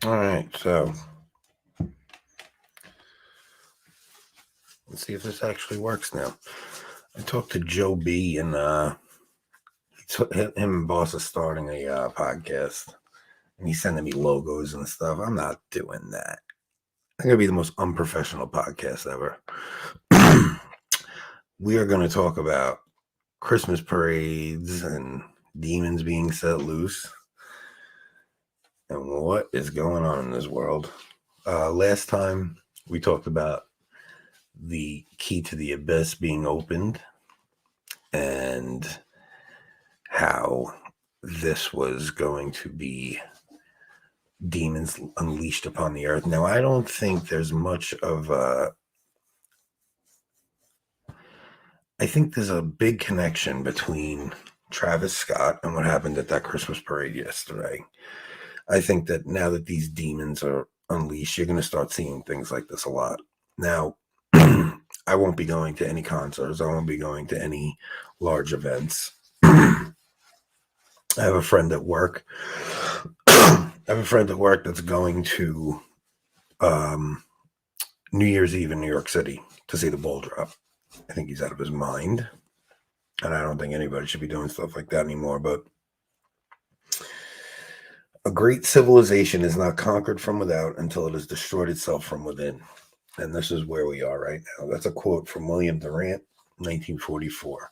All right, so let's see if this actually works now. I talked to Joe B, and him and boss is starting a podcast, and he's sending me logos and stuff. I'm not doing that. I'm gonna be the most unprofessional podcast ever. We are going to talk about Christmas parades and demons being set loose and what is going on in this world. Last time we talked about the key to the abyss being opened and how this was going to be demons unleashed upon the earth. Now, I don't think there's much of I think there's a big connection between Travis Scott and what happened at that Christmas parade yesterday. I think that now that these demons are unleashed, you're going to start seeing things like this a lot. Now, I won't be going to any concerts. I won't be going to any large events. I have a friend at work. That's going to New Year's Eve in New York City to see the ball drop. I think he's out of his mind. And I don't think anybody should be doing stuff like that anymore. But a great civilization is not conquered from without until it has destroyed itself from within. And this is where we are right now. That's a quote from William Durant, 1944.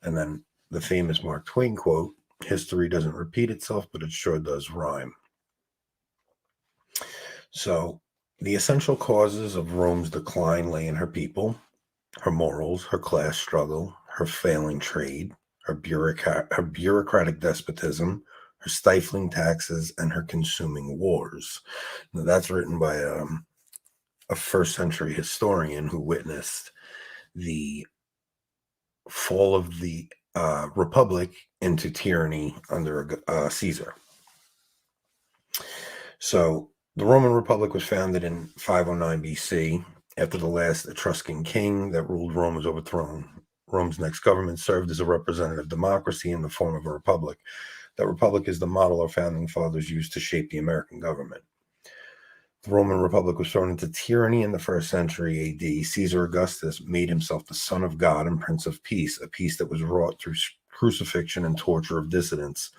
And then the famous Mark Twain quote, history doesn't repeat itself, but it sure does rhyme. So the essential causes of Rome's decline lay in her people, her morals, her class struggle, her failing trade, her bureaucratic despotism, her stifling taxes, and her consuming wars. Now, that's written by a first century historian who witnessed the fall of the republic into tyranny under Caesar. So the Roman Republic was founded in 509 BC. After the last Etruscan king that ruled Rome was overthrown, Rome's next government served as a representative democracy in the form of a republic. That republic is the model our founding fathers used to shape the American government. The Roman Republic was thrown into tyranny in the first century AD. Caesar Augustus made himself the Son of God and Prince of Peace, a peace that was wrought through crucifixion and torture of dissidents.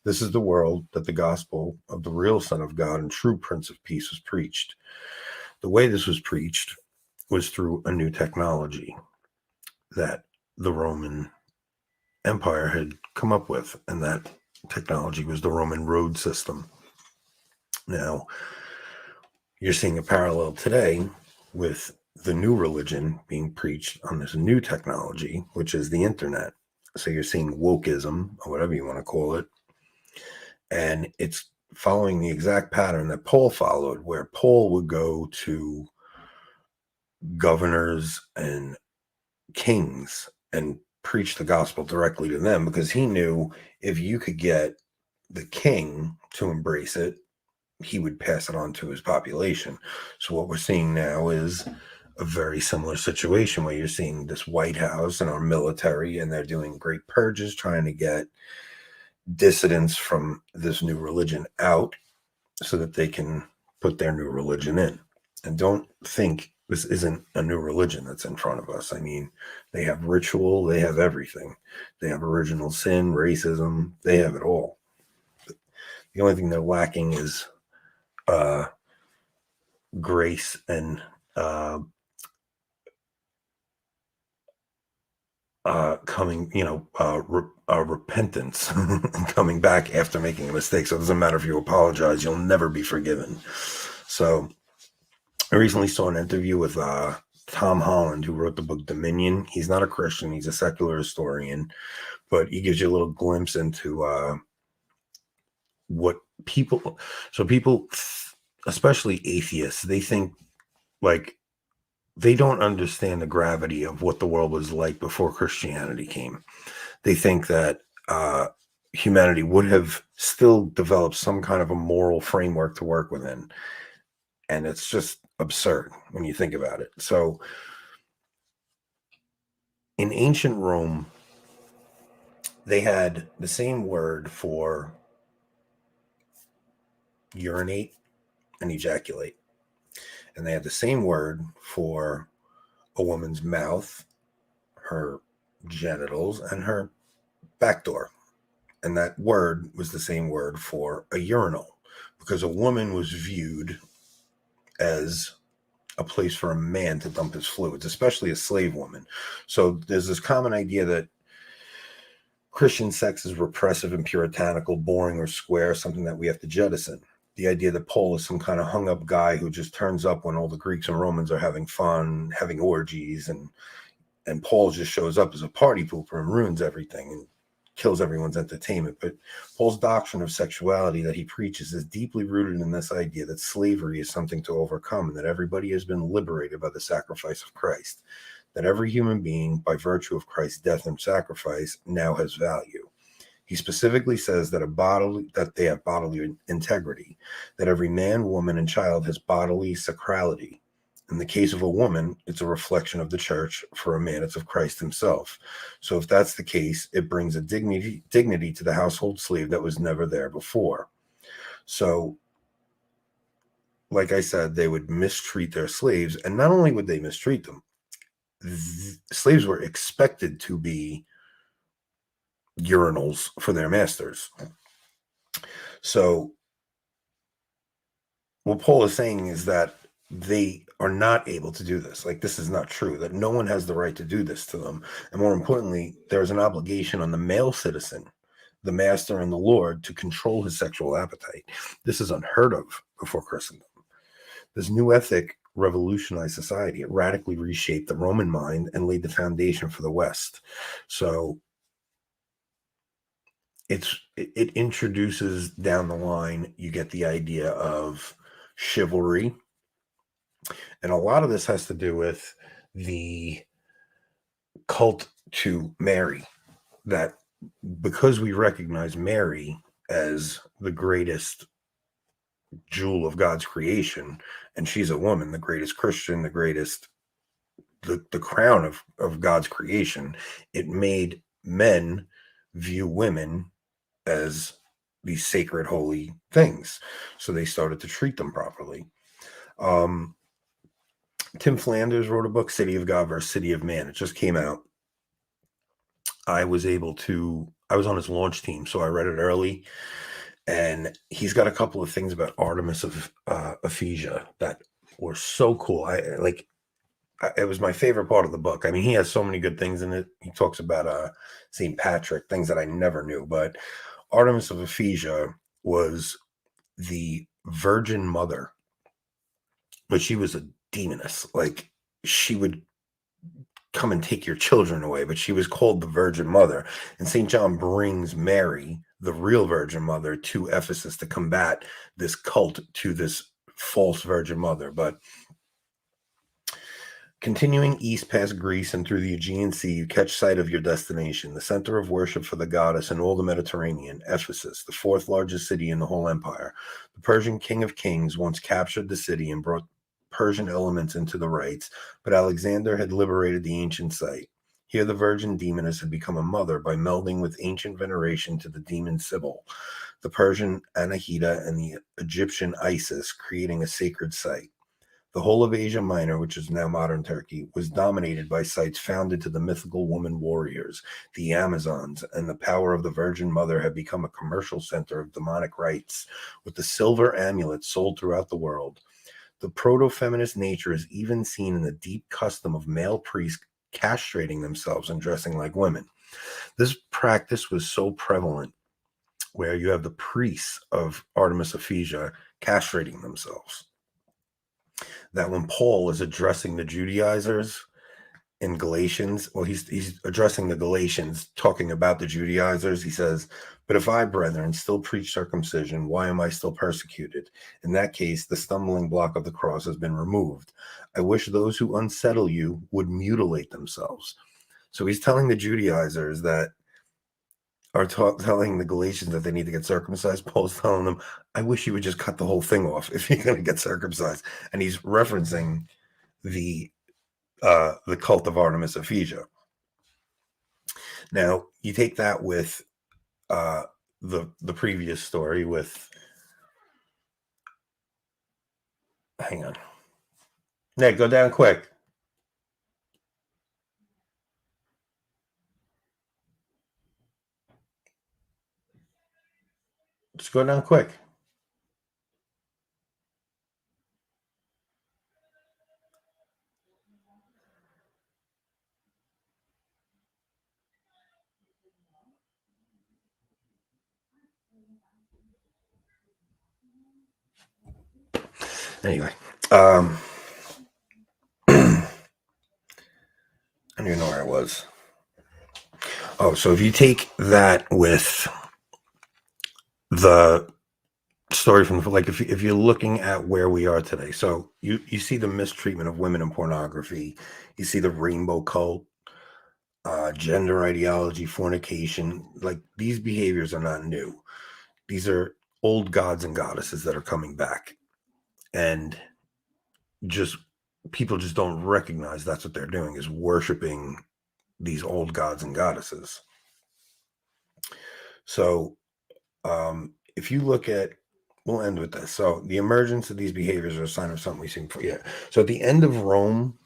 This is the world that the gospel of the real Son of God and true Prince of Peace was preached. The way this was preached was through a new technology that the Roman Empire had come up with, and that technology was the Roman road system. Now, you're seeing a parallel today with the new religion being preached on this new technology, which is the internet. So you're seeing wokeism, or whatever you want to call it, and it's following the exact pattern that Paul followed, where Paul would go to governors and kings and preach the gospel directly to them, because he knew if you could get the king to embrace it, he would pass it on to his population. So what we're seeing now is a very similar situation where you're seeing this White House and our military, and they're doing great purges, trying to get dissidents from this new religion out so that they can put their new religion in. And don't think this isn't a new religion that's in front of us. I mean, they have ritual, they have everything. They have original sin, racism, they have it all. The only thing they're lacking is grace and coming, repentance, coming back after making a mistake. So it doesn't matter if you apologize, you'll never be forgiven. So I recently saw an interview with Tom Holland, who wrote the book Dominion. He's not a Christian, he's a secular historian, but he gives you a little glimpse into what people, especially atheists, they think like they don't understand the gravity of what the world was like before Christianity came. They think that humanity would have still developed some kind of a moral framework to work within. And it's just absurd when you think about it. So in ancient Rome, they had the same word for urinate and ejaculate. And they had the same word for a woman's mouth, her genitals, and her back door. And that word was the same word for a urinal, because a woman was viewed as a place for a man to dump his fluids, especially a slave woman. So there's this common idea that Christian sex is repressive and puritanical, boring or square, something that we have to jettison. The idea that Paul is some kind of hung up guy who just turns up when all the Greeks and Romans are having fun, having orgies, and Paul just shows up as a party pooper and ruins everything and kills everyone's entertainment. But Paul's doctrine of sexuality that he preaches is deeply rooted in this idea that slavery is something to overcome, and that everybody has been liberated by the sacrifice of Christ, that every human being, by virtue of Christ's death and sacrifice, now has value. He specifically says that they have bodily integrity, that every man, woman, and child has bodily sacrality. In the case of a woman, it's a reflection of the church. For a man, it's of Christ himself. So if that's the case, it brings a dignity to the household slave that was never there before. So, like I said, they would mistreat their slaves, and not only would they mistreat them, slaves were expected to be urinals for their masters. So what Paul is saying is that they are not able to do this. Like, this is not true, that no one has the right to do this to them. And more importantly, there's an obligation on the male citizen, the master and the Lord, to control his sexual appetite. This is unheard of before Christendom. This new ethic revolutionized society. It radically reshaped the Roman mind and laid the foundation for the West. So it introduces down the line, you get the idea of chivalry. And a lot of this has to do with the cult to Mary, that because we recognize Mary as the greatest jewel of God's creation, and she's a woman, the greatest Christian, the greatest, the crown of God's creation, it made men view women as these sacred, holy things. So they started to treat them properly. Tim Flanders wrote a book, City of God versus City of Man. It just came out. I was on his launch team, so I read it early. And he's got a couple of things about Artemis of Ephesia that were so cool. It was my favorite part of the book. I mean, he has so many good things in it. He talks about St. Patrick, things that I never knew. But Artemis of Ephesia was the Virgin Mother, but she was a demoness. Like, she would come and take your children away, but she was called the Virgin Mother. And St. John brings Mary, the real Virgin Mother, to Ephesus to combat this cult to this false Virgin Mother. But continuing east past Greece and through the Aegean Sea, you catch sight of your destination, the center of worship for the goddess in all the Mediterranean, Ephesus, the fourth largest city in the whole empire. The Persian king of kings once captured the city and brought Persian elements into the rites, but Alexander had liberated the ancient site. Here the virgin demoness had become a mother by melding with ancient veneration to the demon Sibyl, the Persian Anahita, and the Egyptian Isis, creating a sacred site. The whole of Asia Minor, which is now modern Turkey, was dominated by sites founded to the mythical woman warriors, the Amazons, and the power of the Virgin Mother had become a commercial center of demonic rites, with the silver amulet sold throughout the world. The proto-feminist nature is even seen in the deep custom of male priests castrating themselves and dressing like women. This practice was so prevalent, where you have the priests of Artemis Ephesia castrating themselves, that when Paul is addressing the Judaizers in Galatians, well, he's addressing the Galatians, talking about the Judaizers. He says, "But if I, brethren, still preach circumcision, why am I still persecuted? In that case, the stumbling block of the cross has been removed. I wish those who unsettle you would mutilate themselves." So he's telling the Judaizers that are telling the Galatians that they need to get circumcised. Paul's telling them, "I wish you would just cut the whole thing off if you're going to get circumcised." And he's referencing the cult of Artemis Ephesia. Now, you take that with the previous story with Hang on. Nick, go down quick. Just go down quick. Anyway, I don't even know where I was. Oh, so if you take that with the story from, like, if you're looking at where we are today, so you see the mistreatment of women in pornography, you see the rainbow cult, gender ideology, fornication, like these behaviors are not new. These are old gods and goddesses that are coming back, and just people just don't recognize that's what they're doing, is worshiping these old gods and goddesses. So if you look at, we'll end with this. So the emergence of these behaviors are a sign of something we've seen before. Yeah. So at the end of Rome,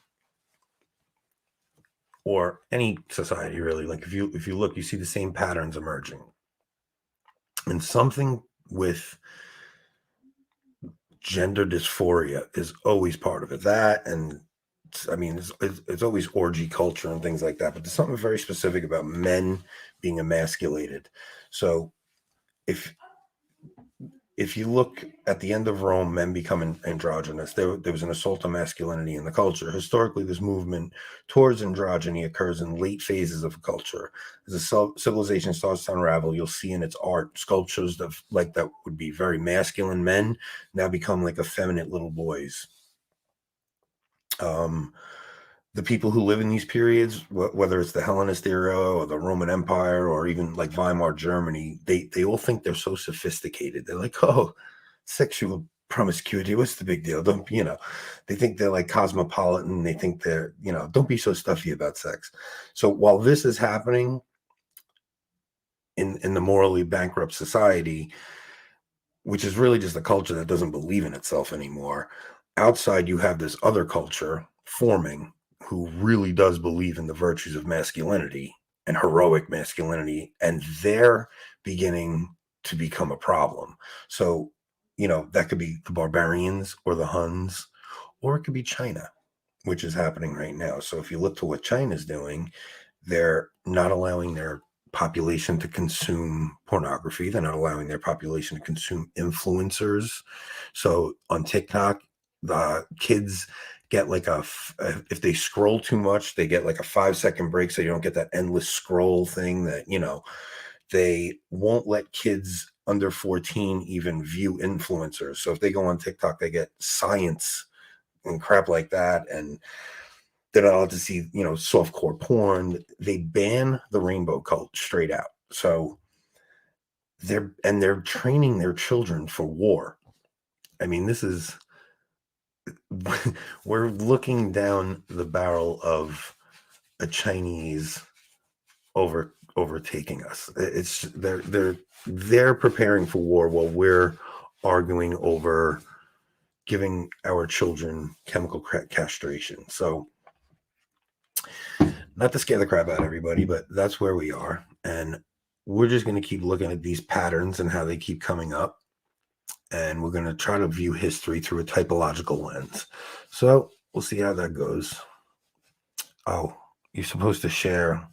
or any society really, like if you look, you see the same patterns emerging, and something with gender dysphoria is always part of it. That, and I mean, it's always orgy culture and things like that. But there's something very specific about men being emasculated. So if if you look at the end of Rome, men become androgynous. There was an assault on masculinity in the culture. Historically, this movement towards androgyny occurs in late phases of culture. As a civilization starts to unravel, you'll see in its art sculptures of, like, that would be very masculine men now become like effeminate little boys. Um, the people who live in these periods, whether it's the Hellenist era or the Roman Empire or even like Weimar Germany, they all think they're so sophisticated. They're like, oh, sexual promiscuity, what's the big deal? Don't, they think they're like cosmopolitan. They think they're, don't be so stuffy about sex. So while this is happening in the morally bankrupt society, which is really just a culture that doesn't believe in itself anymore. Outside, you have this other culture forming who really does believe in the virtues of masculinity and heroic masculinity, and they're beginning to become a problem. So, that could be the barbarians or the Huns, or it could be China, which is happening right now. So, if you look to what China's doing, they're not allowing their population to consume pornography. They're not allowing their population to consume influencers. So on TikTok, the kids get like if they scroll too much, they get like a 5-second break, so you don't get that endless scroll thing that, they won't let kids under 14 even view influencers. So if they go on TikTok, they get science and crap like that, and they're not allowed to see, softcore porn. They ban the rainbow cult straight out. So they're training their children for war. I mean, this is we're looking down the barrel of a Chinese overtaking us. It's they're preparing for war while we're arguing over giving our children chemical castration. So, not to scare the crap out of everybody, but that's where we are. And we're just going to keep looking at these patterns and how they keep coming up. And we're going to try to view history through a typological lens. So we'll see how that goes. Oh, you're supposed to share,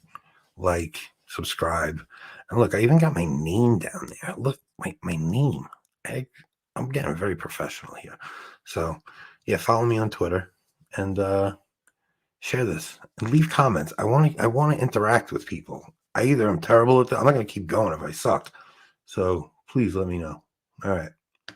like, subscribe. And look, I even got my name down there. Look, my name. I'm getting very professional here. So, yeah, follow me on Twitter and share this and leave comments. I want to interact with people. I either am terrible at that. I'm not going to keep going if I suck. So please let me know. All right.